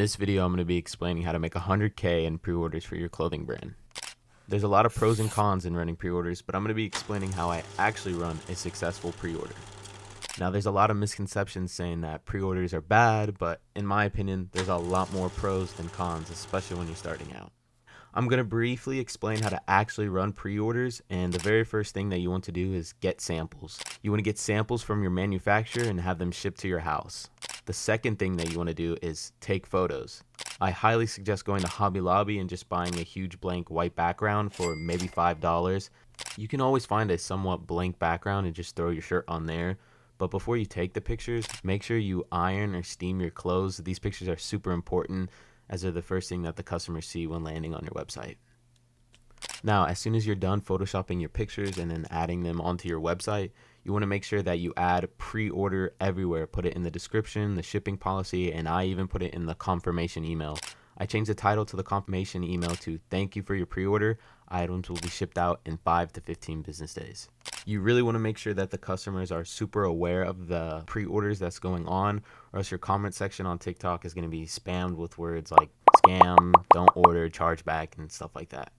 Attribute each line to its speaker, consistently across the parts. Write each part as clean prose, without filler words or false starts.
Speaker 1: this video, I'm going to be explaining how to make 100K in pre-orders for your clothing brand. There's a lot of pros and cons in running pre-orders, but I'm going to be explaining how I actually run a successful pre-order. Now, there's a lot of misconceptions saying that pre-orders are bad, but in my opinion, there's a lot more pros than cons, especially when you're starting out. I'm going to briefly explain how to actually run pre-orders, and the very first thing that you want to do is get samples. You want to get samples from your manufacturer and have them shipped to your house. The second thing that you want to do is take photos. I highly suggest going to Hobby Lobby and just buying a huge blank white background for maybe $5. You can always find a somewhat blank background and just throw your shirt on there. But before you take the pictures, make sure you iron or steam your clothes. These pictures are super important, as they're the first thing that the customers see when landing on your website. Now, as soon as you're done photoshopping your pictures and then adding them onto your website, you want to make sure that you add pre-order everywhere. Put it in the description, the shipping policy, and I even put it in the confirmation email. I changed the title to the confirmation email to "Thank you for your pre-order. Items will be shipped out in 5 to 15 business days." You really want to make sure that the customers are super aware of the pre-orders that's going on, or else your comment section on TikTok is going to be spammed with words like scam, don't order, chargeback, and stuff like that.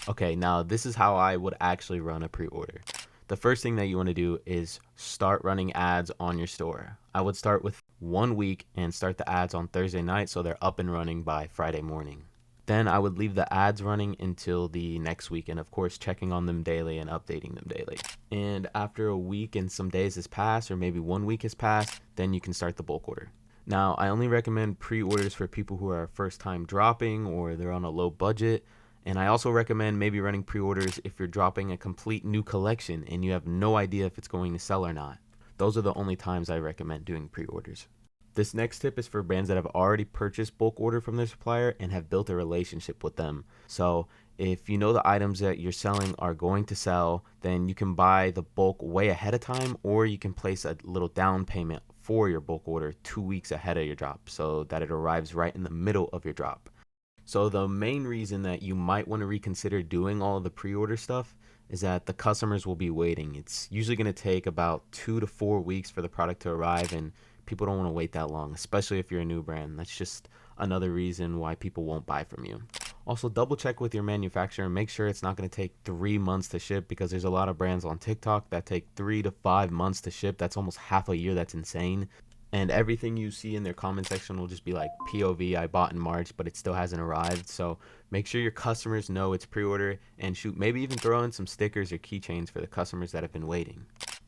Speaker 1: Okay, now this is how I would actually run a pre-order. The first thing that you want to do is start running ads on your store. I would start with 1 week and start the ads on Thursday night so they're up and running by Friday morning. Then I would leave the ads running until the next week, and of course checking on them daily and updating them daily. And after a week and some days has passed, or maybe 1 week has passed, then you can start the bulk order. Now, I only recommend pre-orders for people who are first time dropping or they're on a low budget. And I also recommend maybe running pre-orders if you're dropping a complete new collection and you have no idea if it's going to sell or not. Those are the only times I recommend doing pre-orders. This next tip is for brands that have already purchased bulk order from their supplier and have built a relationship with them. So if you know the items that you're selling are going to sell, then you can buy the bulk way ahead of time, or you can place a little down payment for your bulk order 2 weeks ahead of your drop so that it arrives right in the middle of your drop. So the main reason that you might want to reconsider doing all of the pre-order stuff is that the customers will be waiting. It's usually going to take about 2 to 4 weeks for the product to arrive, and people don't want to wait that long, especially if you're a new brand. That's just another reason why people won't buy from you. Also, double check with your manufacturer and make sure it's not going to take 3 months to ship, because there's a lot of brands on TikTok that take 3 to 5 months to ship. That's almost half a year. That's insane. And everything you see in their comment section will just be like, POV, I bought in March, but it still hasn't arrived. So make sure your customers know it's pre-order, and shoot, maybe even throw in some stickers or keychains for the customers that have been waiting.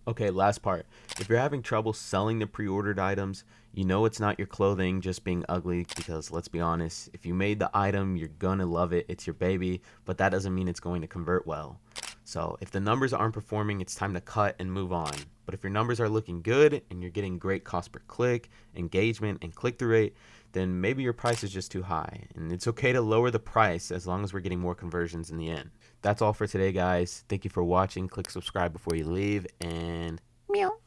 Speaker 1: Okay, last part. If you're having trouble selling the pre-ordered items, you know it's not your clothing just being ugly, because let's be honest, if you made the item, you're gonna love it. It's your baby, but that doesn't mean it's going to convert well. So if the numbers aren't performing, it's time to cut and move on. But if your numbers are looking good and you're getting great cost per click, engagement, and click-through rate, then maybe your price is just too high. And it's okay to lower the price as long as we're getting more conversions in the end. That's all for today, guys. Thank you for watching. Click subscribe before you leave, and meow.